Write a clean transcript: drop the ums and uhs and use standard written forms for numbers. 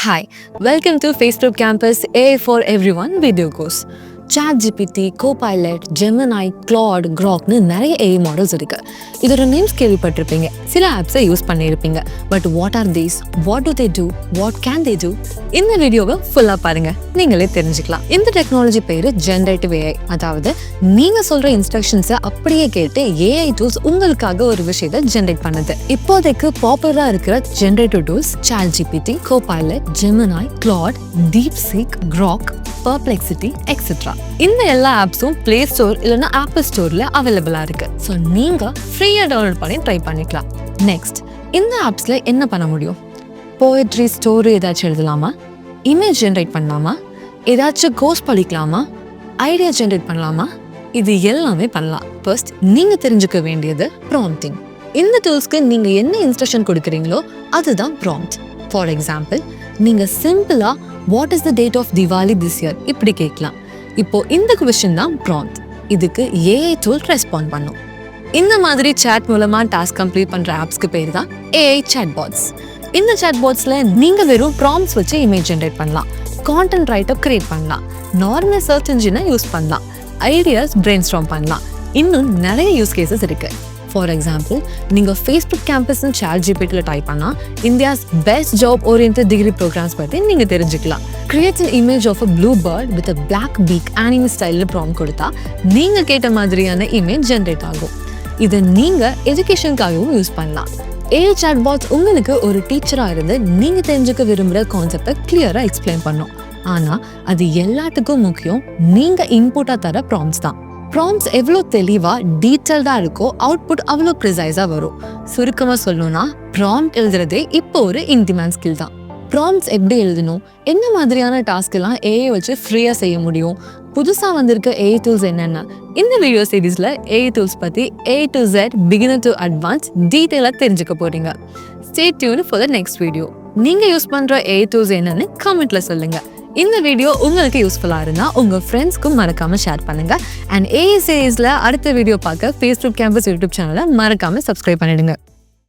Hi, welcome to Facebook Campus AI for Everyone video course. ChatGPT, Copilot, Gemini, Claude, Grokனு நிறைய AI models இருக்கு. இதோட names கேள்விப்பட்டிருப்பீங்க. சில ஆப்ஸை use பண்ணியிருப்பீங்க. But what are these? What to they do? What can they do? இந்த வீடியோவை ஃபுல்லாக பாருங்க. நீங்களே தெரிஞ்சுக்கலாம். இந்த டெக்னாலஜி பேரு Generative AI. அதாவது நீங்க சொல்ற இன்ஸ்ட்ரக்ஷன்ஸை அப்படியே கேட்டு AI டூல்ஸ் உங்களுக்காக ஒரு விஷயத்தை ஜென்ரேட் பண்ணுது. இப்போதைக்கு பாப்புலரா இருக்கிற generative tools ChatGPT, Copilot, Gemini, Claude, DeepSeek, Grok, Perplexity, etc. இந்த எல்லா ஆப்ஸும் பிளே ஸ்டோர் இல்லைன்னா ஆப்பிள் ஸ்டோர்ல அவைலபிளா இருக்கு. ஸோ நீங்க ஃப்ரீயா டவுன்லோட் பண்ணி ட்ரை பண்ணிக்கலாம். நெக்ஸ்ட், இந்த ஆப்ஸ்ல என்ன பண்ண முடியும்? போயட்ரி, ஸ்டோரி ஏதாச்சும் எழுதலாமா? இமேஜ் ஜென்ரேட் பண்ணலாமா? ஏதாச்சும் கோர்ஸ் படிக்கலாமா? ஐடியா ஜென்ரேட் பண்ணலாமா? இது எல்லாமே பண்ணலாம். ஃபர்ஸ்ட் நீங்க தெரிஞ்சுக்க வேண்டியது ப்ராம்ப்டிங். இந்த டூல்ஸ்க்கு நீங்க என்ன இன்ஸ்ட்ரக்ஷன் கொடுக்குறீங்களோ அதுதான் ப்ராம்ப்ட். ஃபார் எக்ஸாம்பிள், நீங்க சிம்பிளா what is the date of Diwali this year இப்படி கேட்கலாம். இப்போ இந்த கொஸ்டின் தான் ப்ராம்ப்ட். இதுக்கு AI டூல் ரெஸ்பாண்ட் பண்ணும். இந்த மாதிரி சாட் மூலமா டாஸ்க் கம்ப்ளீட் பண்ற ஆப்ஸ்க்கு பேர் தான் AI chatbots. இந்த chatbotsல நீங்க வெறும் ப்ராம்ப்ட்ஸ் வச்சு இமேஜ் ஜென்ரேட் பண்ணலாம், கான்டென்ட் ரைட்டப் கிரியேட் பண்ணலாம், நார்மல் சர்ச் இன்ஜினை யூஸ் பண்ணலாம், ஐடியாஸ் பிரெயின் ஸ்டார்ம் பண்ணலாம். இன்னும் நிறைய யூஸ் கேசஸ் இருக்கு. ஃபார் எக்ஸாம்பிள், நீங்கள் ஃபேஸ்புக் கேம்பஸ்ன்னு ChatGPTல டைப் பண்ணால் India's best job oriented degree programs பற்றி நீங்கள் தெரிஞ்சுக்கலாம். Create an image of a blue bird with a black beak anime ஸ்டைலில் ப்ராம்ப்ட் கொடுத்தா நீங்கள் கேட்ட மாதிரியான இமேஜ் ஜென்ரேட் ஆகும். இதை நீங்கள் எஜுகேஷனுக்காகவும் யூஸ் பண்ணலாம். AI chatbots உங்களுக்கு ஒரு டீச்சராக இருந்து நீங்கள் தெரிஞ்சுக்க விரும்புகிற கான்செப்டை கிளியராக எக்ஸ்பிளைன் பண்ணும். ஆனால் அது எல்லாத்துக்கும் முக்கியம் நீங்கள் இன்புட்டாக தர ப்ராம்ப்ட்ஸ் தான். ப்ராம்ப்ட்ஸ் எவ்வளோ தெளிவாக டீட்டெயில்டாக இருக்கோ அவுட்புட் அவ்வளோ ப்ரிசைஸாக வரும். சுருக்கமாக சொல்லணும்னா ப்ராம்ப்ட் எழுதுறதே இப்போ ஒரு இன்டிமேண்ட் ஸ்கில் தான். ப்ராம்ப்ட்ஸ் எப்படி எழுதணும், என்ன மாதிரியான டாஸ்க் எல்லாம் AI வச்சு ஃப்ரீயாக செய்ய முடியும், புதுசாக வந்திருக்க AI டூல்ஸ் என்னென்ன, இந்த வீடியோ சீரீஸில் AI டூல்ஸ் பற்றி A to Z beginner to advance டீட்டெயிலாக தெரிஞ்சுக்க போறீங்க. Stay tune for the next video. நீங்கள் யூஸ் பண்ணுற AI டூல்ஸ் என்னன்னு கமெண்ட்ல சொல்லுங்கள். இந்த வீடியோ உங்களுக்கு யூஸ்ஃபுல்லாக இருந்தால் உங்கள் ஃப்ரெண்ட்ஸ்க்கும் மறக்காமல் ஷேர் பண்ணுங்கள். அண்ட் AI சீரீஸில் அடுத்த வீடியோ பார்க்க Facebook கேம்பஸ் யூடியூப் சேனலை மறக்காமல் சப்ஸ்கிரைப் பண்ணிடுங்க.